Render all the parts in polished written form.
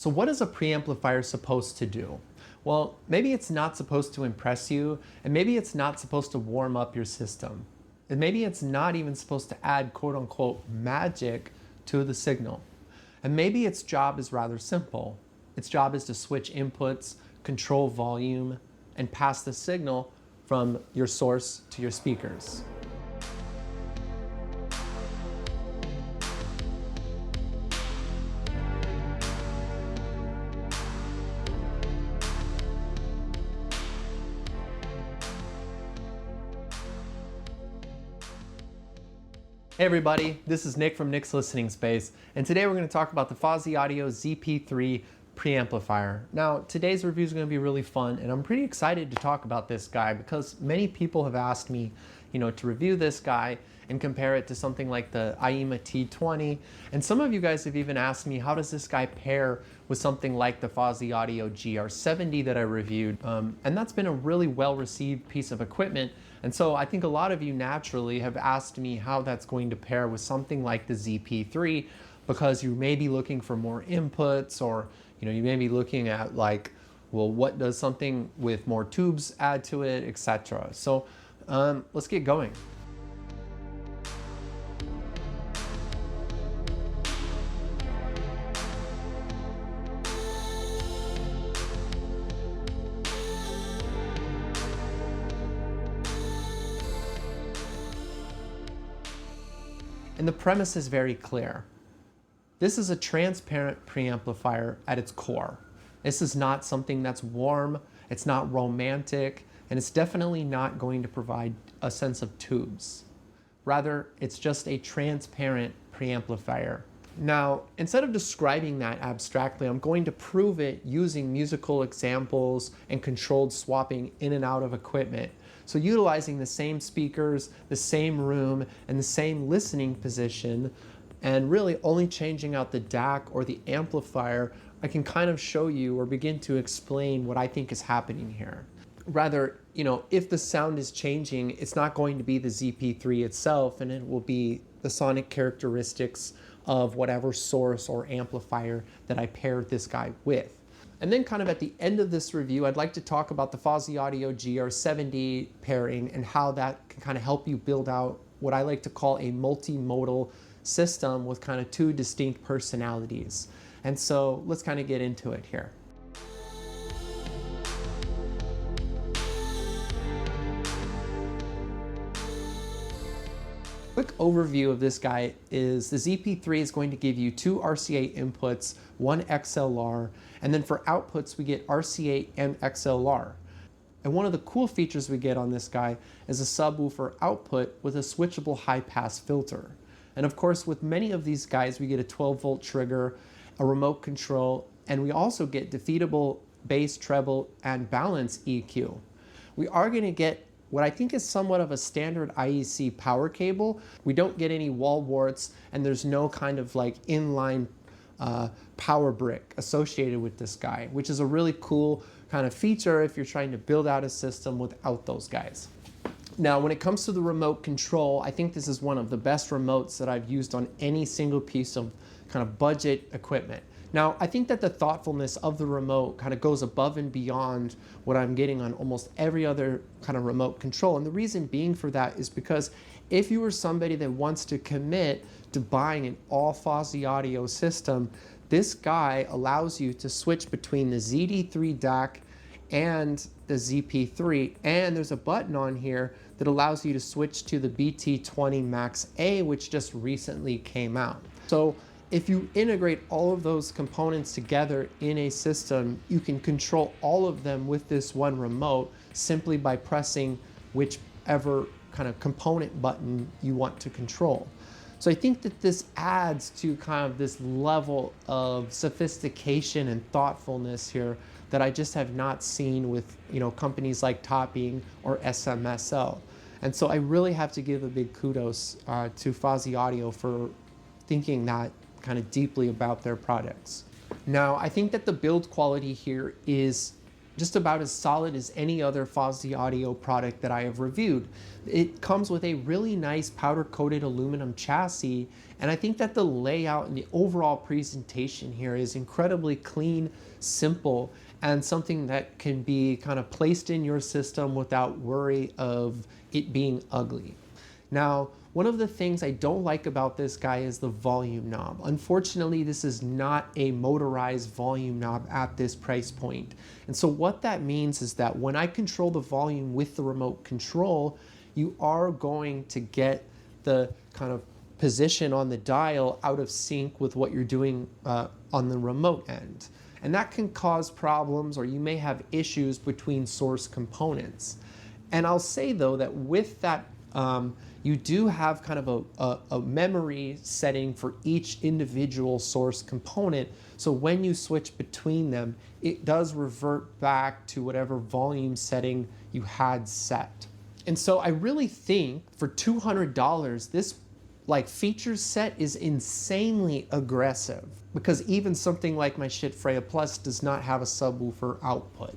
So what is a preamplifier supposed to do? Well, maybe it's not supposed to impress you, and maybe it's not supposed to warm up your system. And maybe it's not even supposed to add quote unquote magic to the signal. And maybe its job is rather simple. Its job is to switch inputs, control volume, and pass the signal from your source to your speakers. Hey everybody, this is Nick from Nick's Listening Space, and today we're going to talk about the Fosi Audio ZP3 preamplifier. Now, today's review is going to be really fun, and I'm pretty excited to talk about this guy because many people have asked me, to review this guy and compare it to something like the IEMA T20, and some of you guys have even asked me, how does this guy pair with something like the Fosi Audio GR70 that I reviewed, and that's been a really well-received piece of equipment. And so I think a lot of you naturally have asked me how that's going to pair with something like the ZP3, because you may be looking for more inputs, or you may be looking at like, well, what does something with more tubes add to it, etc. So let's get going. And the premise is very clear. This is a transparent preamplifier at its core. This is not something that's warm, it's not romantic, and it's definitely not going to provide a sense of tubes. Rather, it's just a transparent preamplifier. Now, instead of describing that abstractly, I'm going to prove it using musical examples and controlled swapping in and out of equipment. So utilizing the same speakers, the same room, and the same listening position, and really only changing out the DAC or the amplifier, I can kind of show you or begin to explain what I think is happening here. Rather, if the sound is changing, it's not going to be the ZP3 itself, and it will be the sonic characteristics of whatever source or amplifier that I paired this guy with. And then kind of at the end of this review, I'd like to talk about the Fosi Audio GR70 pairing and how that can kind of help you build out what I like to call a multi-modal system with kind of two distinct personalities. And so let's kind of get into it here. Quick overview of this guy is the ZP3 is going to give you two RCA inputs, one XLR, and then for outputs we get RCA and XLR. And one of the cool features we get on this guy is a subwoofer output with a switchable high-pass filter. And of course, with many of these guys, we get a 12-volt trigger, a remote control, and we also get defeatable bass, treble, and balance EQ. We are going to get what I think is somewhat of a standard IEC power cable. We don't get any wall warts, and there's no kind of like inline power brick associated with this guy, which is a really cool kind of feature if you're trying to build out a system without those guys. Now, when it comes to the remote control, I think this is one of the best remotes that I've used on any single piece of kind of budget equipment. Now, I think that the thoughtfulness of the remote kind of goes above and beyond what I'm getting on almost every other kind of remote control. And the reason being for that is because if you are somebody that wants to commit to buying an all Fosi audio system, this guy allows you to switch between the ZD3 DAC and the ZP3. And there's a button on here that allows you to switch to the BT20 Max A, which just recently came out. So if you integrate all of those components together in a system, you can control all of them with this one remote simply by pressing whichever kind of component button you want to control. So I think that this adds to kind of this level of sophistication and thoughtfulness here that I just have not seen with companies like Topping or SMSL. And so I really have to give a big kudos to Fosi Audio for thinking that kind of deeply about their products. Now, I think that the build quality here is just about as solid as any other Fosi Audio product that I have reviewed. It comes with a really nice powder-coated aluminum chassis, and I think that the layout and the overall presentation here is incredibly clean, simple, and something that can be kind of placed in your system without worry of it being ugly. Now, one of the things I don't like about this guy is the volume knob. Unfortunately, this is not a motorized volume knob at this price point. And so what that means is that when I control the volume with the remote control, you are going to get the kind of position on the dial out of sync with what you're doing on the remote end. And that can cause problems, or you may have issues between source components. And I'll say though that with that, you do have kind of a memory setting for each individual source component. So when you switch between them, it does revert back to whatever volume setting you had set. And so I really think for $200, this feature set is insanely aggressive, because even something like my shit Freya Plus does not have a subwoofer output.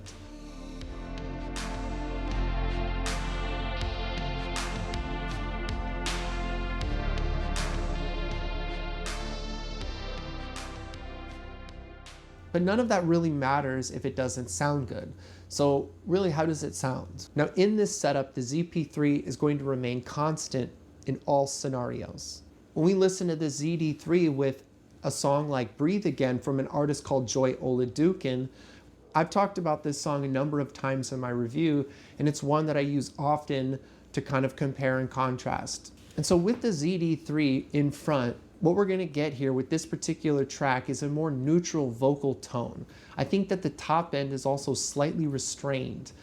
But none of that really matters if it doesn't sound good. So really, how does it sound? Now in this setup, the ZP3 is going to remain constant in all scenarios. When we listen to the ZD3 with a song like Breathe Again from an artist called Joy Oladukin, I've talked about this song a number of times in my review, and it's one that I use often to kind of compare and contrast. And so with the ZD3 in front, what we're gonna get here with this particular track is a more neutral vocal tone. I think that the top end is also slightly restrained.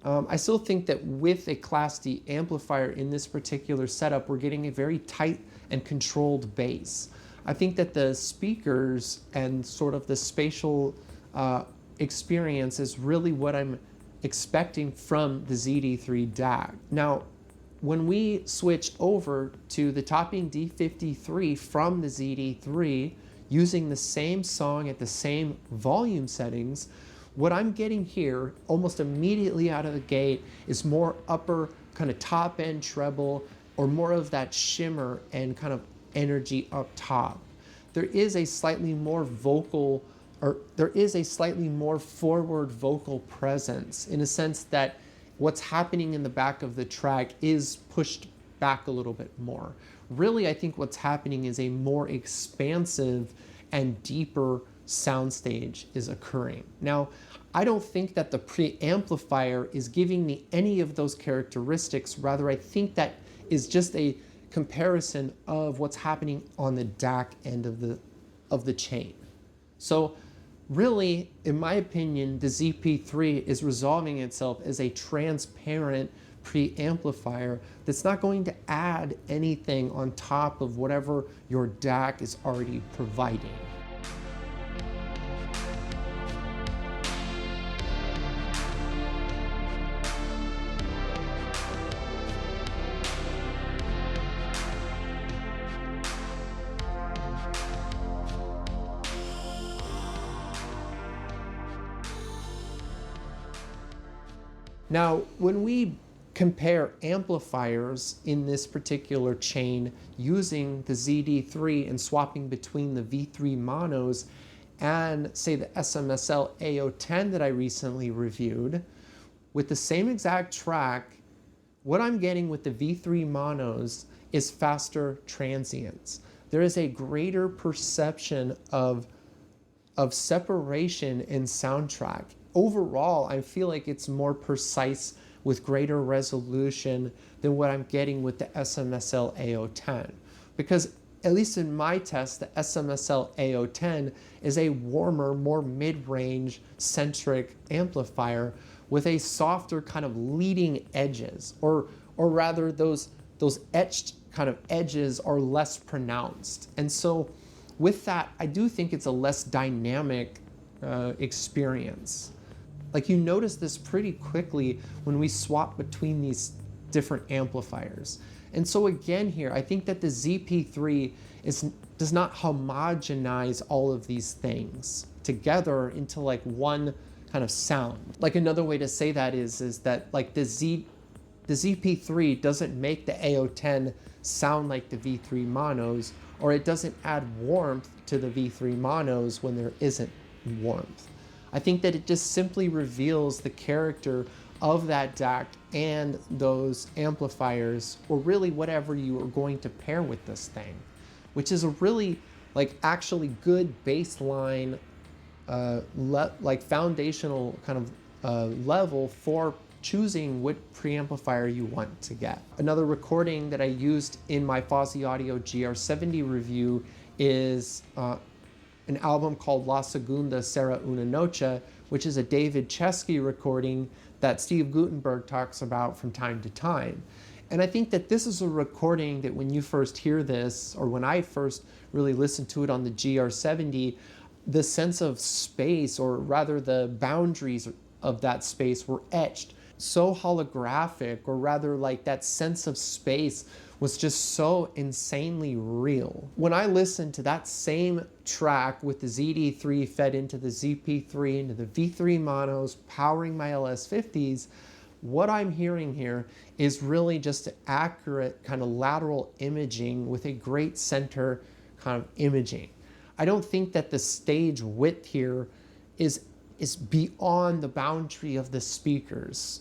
I still think that with a Class D amplifier in this particular setup, we're getting a very tight and controlled bass. I think that the speakers and sort of the spatial experience is really what I'm expecting from the ZD3 DAC. Now, when we switch over to the topping D50 III from the ZD3, using the same song at the same volume settings, what I'm getting here almost immediately out of the gate is more upper kind of top end treble, or more of that shimmer and kind of energy up top. There is a slightly more vocal, or there is a slightly more forward vocal presence, in a sense that what's happening in the back of the track is pushed back a little bit more. Really, I think what's happening is a more expansive and deeper soundstage is occurring. Now, I don't think that the preamplifier is giving me any of those characteristics. Rather, I think that is just a comparison of what's happening on the DAC end of the chain. So really, in my opinion, the ZP3 is resolving itself as a transparent preamplifier that's not going to add anything on top of whatever your DAC is already providing. Now, when we compare amplifiers in this particular chain using the ZD3 and swapping between the V3 monos and say the SMSL AO10 that I recently reviewed, with the same exact track, what I'm getting with the V3 monos is faster transients. There is a greater perception of separation in soundtrack. Overall, I feel like it's more precise with greater resolution than what I'm getting with the SMSL AO10. Because at least in my test, the SMSL AO10 is a warmer, more mid-range centric amplifier with a softer kind of leading edges, or rather those etched kind of edges are less pronounced. And so with that, I do think it's a less dynamic experience. Like, you notice this pretty quickly when we swap between these different amplifiers. And so again here, I think that the ZP3 does not homogenize all of these things together into like one kind of sound. Like another way to say that is that like the ZP3 doesn't make the AO10 sound like the V3 monos, or it doesn't add warmth to the V3 monos when there isn't warmth. I think that it just simply reveals the character of that DAC and those amplifiers, or really whatever you are going to pair with this thing, which is a really like actually good baseline, like foundational kind of level for choosing what preamplifier you want to get. Another recording that I used in my Fosi Audio GR70 review is an album called La Segunda Será una Noche, which is a David Chesky recording that Steve Guttenberg talks about from time to time. And I think that this is a recording that when you first hear this, or when I first really listened to it on the GR70, the sense of space, or rather the boundaries of that space, were etched so holographic, or rather like that sense of space was just so insanely real. When I listened to that same track with the ZD3 fed into the ZP3, into the V3 monos, powering my LS50s, what I'm hearing here is really just accurate kind of lateral imaging with a great center kind of imaging. I don't think that the stage width here is beyond the boundary of the speakers.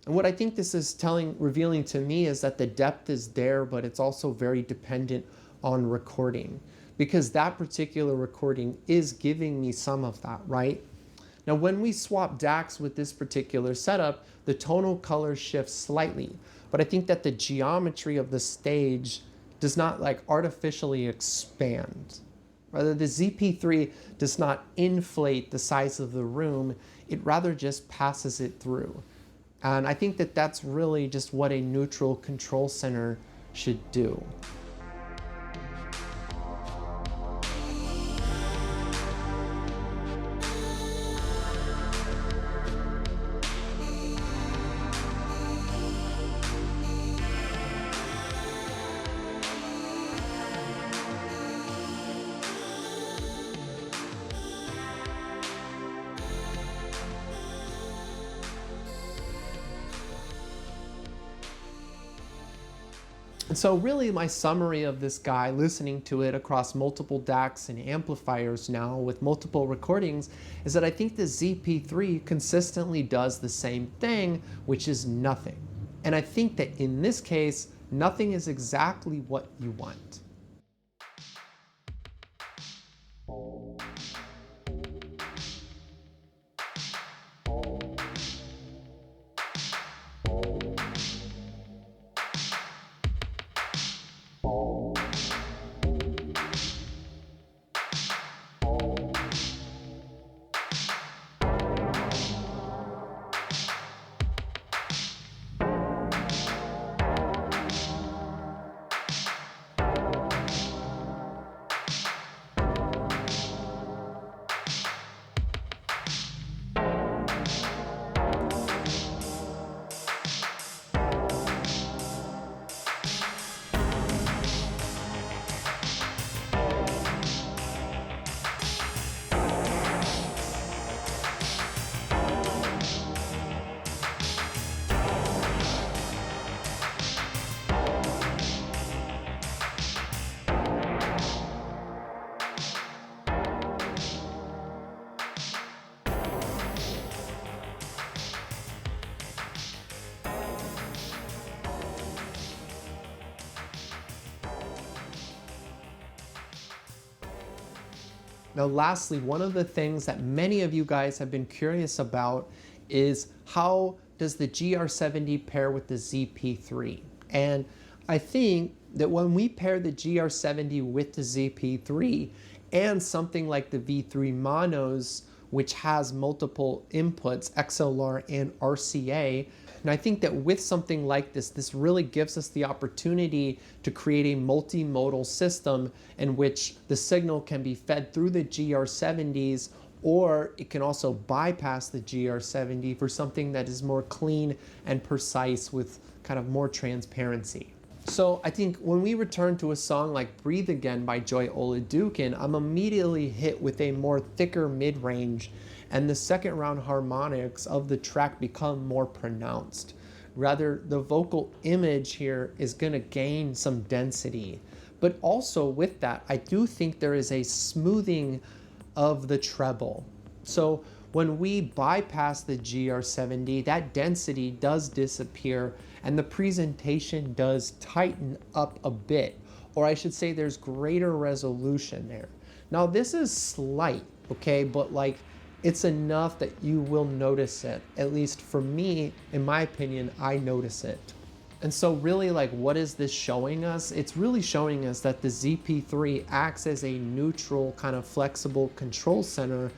And what I think this is revealing to me is that the depth is there, but it's also very dependent on recording, because that particular recording is giving me some of that, right? Now, when we swap DACs with this particular setup, the tonal color shifts slightly, but I think that the geometry of the stage does not like artificially expand. Rather, the ZP3 does not inflate the size of the room, it rather just passes it through. And I think that that's really just what a neutral control center should do. And so really my summary of this guy, listening to it across multiple DACs and amplifiers now with multiple recordings, is that I think the ZP3 consistently does the same thing, which is nothing. And I think that in this case, nothing is exactly what you want. Now, lastly, one of the things that many of you guys have been curious about is how does the GR70 pair with the ZP3? And I think that when we pair the GR70 with the ZP3 and something like the V3 monos, which has multiple inputs, XLR and RCA, and I think that with something like this, this really gives us the opportunity to create a multi-modal system in which the signal can be fed through the GR70s, or it can also bypass the GR70 for something that is more clean and precise with kind of more transparency. So I think when we return to a song like Breathe Again by Joy Oladukin, I'm immediately hit with a more thicker mid-range, and the second round harmonics of the track become more pronounced. Rather, the vocal image here is going to gain some density. But also with that, I do think there is a smoothing of the treble. So when we bypass the GR70, that density does disappear and the presentation does tighten up a bit, or I should say there's greater resolution there. Now this is slight, okay, but like it's enough that you will notice it. At least for me, in my opinion, I notice it. And so really, like, what is this showing us? It's really showing us that the ZP3 acts as a neutral kind of flexible control center,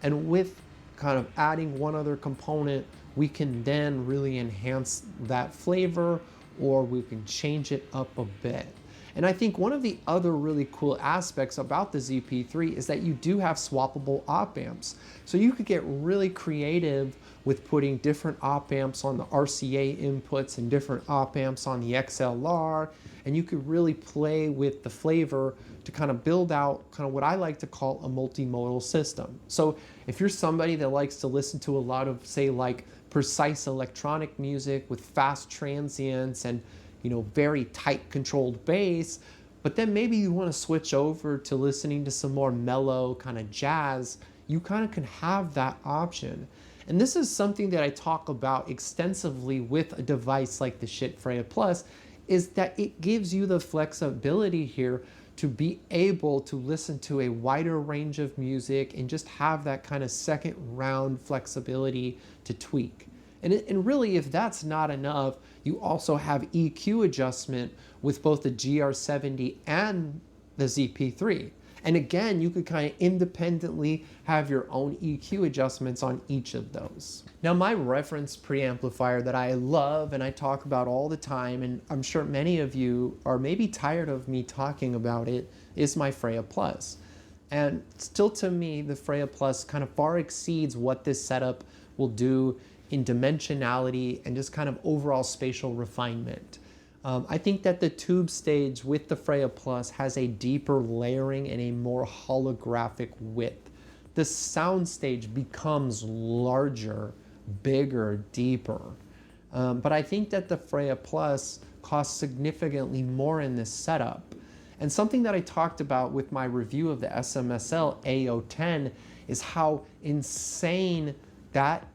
and with kind of adding one other component, we can then really enhance that flavor, or we can change it up a bit. And I think one of the other really cool aspects about the ZP3 is that you do have swappable op amps. So you could get really creative with putting different op amps on the RCA inputs and different op amps on the XLR, and you could really play with the flavor to kind of build out kind of what I like to call a multimodal system. So if you're somebody that likes to listen to a lot of, say, like precise electronic music with fast transients and, you know, very tight controlled bass, but then maybe you want to switch over to listening to some more mellow kind of jazz, you kind of can have that option. And this is something that I talk about extensively with a device like the Schiit Freya Plus, is that it gives you the flexibility here to be able to listen to a wider range of music and just have that kind of second round flexibility to tweak. And really, if that's not enough, you also have EQ adjustment with both the GR70 and the ZP3. And again, you could kind of independently have your own EQ adjustments on each of those. Now, my reference preamplifier that I love and I talk about all the time, and I'm sure many of you are maybe tired of me talking about it, is my Freya Plus. And still, to me, the Freya Plus kind of far exceeds what this setup will do in dimensionality and just kind of overall spatial refinement. I think that the tube stage with the Freya Plus has a deeper layering and a more holographic width. The soundstage becomes larger, bigger, deeper. But I think that the Freya Plus costs significantly more in this setup. And something that I talked about with my review of the SMSL A010 is how insane that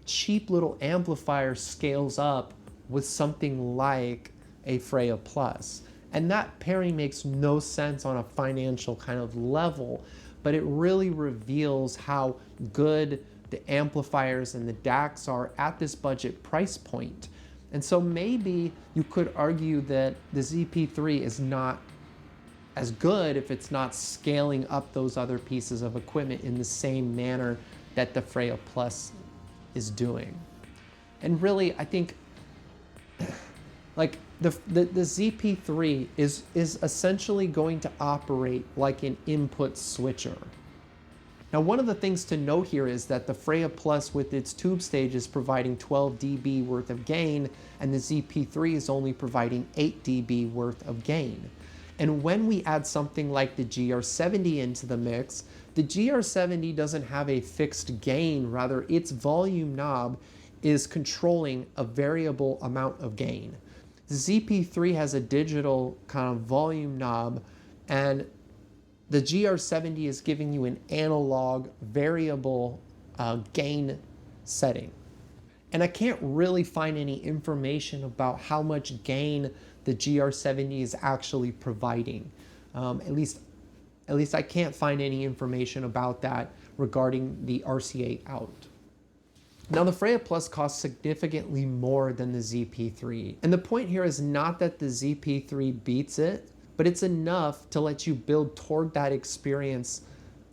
cheap little amplifier scales up with something like a Freya Plus. And that pairing makes no sense on a financial kind of level, but it really reveals how good the amplifiers and the DACs are at this budget price point. And so maybe you could argue that the ZP3 is not as good if it's not scaling up those other pieces of equipment in the same manner that the Freya Plus is doing. And really, I think like the ZP3 is essentially going to operate like an input switcher. Now, one of the things to note here is that the Freya Plus with its tube stage is providing 12 dB worth of gain, and the ZP3 is only providing 8 dB worth of gain. And when we add something like the GR70 into the mix, the GR70 doesn't have a fixed gain, rather its volume knob is controlling a variable amount of gain. The ZP3 has a digital kind of volume knob, and the GR70 is giving you an analog variable gain setting. And I can't really find any information about how much gain the GR70 is actually providing. At least I can't find any information about that regarding the RCA out. Now, the Freya Plus costs significantly more than the ZP3. And the point here is not that the ZP3 beats it, but it's enough to let you build toward that experience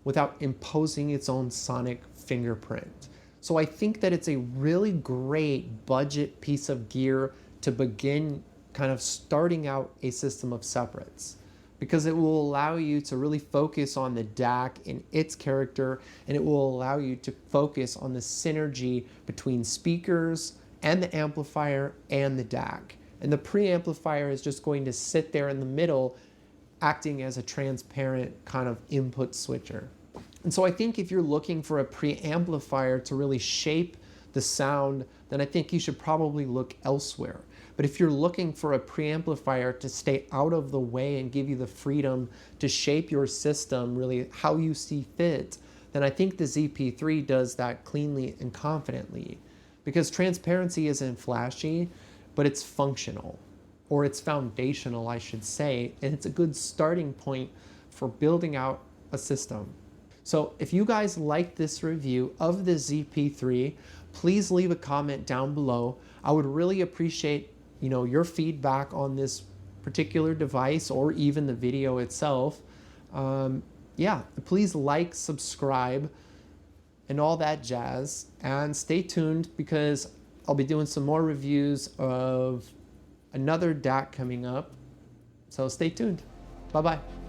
without imposing its own sonic fingerprint. So I think that it's a really great budget piece of gear to begin kind of starting out a system of separates, because it will allow you to really focus on the DAC and its character, and it will allow you to focus on the synergy between speakers and the amplifier and the DAC. and the preamplifier is just going to sit there in the middle, acting as a transparent kind of input switcher. And so I think if you're looking for a preamplifier to really shape the sound, then I think you should probably look elsewhere. But if you're looking for a preamplifier to stay out of the way and give you the freedom to shape your system really how you see fit, then I think the ZP3 does that cleanly and confidently. Because transparency isn't flashy, but it's functional, or it's foundational, I should say, and it's a good starting point for building out a system. So if you guys like this review of the ZP3, please leave a comment down below. I would really appreciate, your feedback on this particular device or even the video itself. Yeah, please like, subscribe, and all that jazz, and stay tuned because I'll be doing some more reviews of another DAC coming up. So stay tuned. Bye-bye.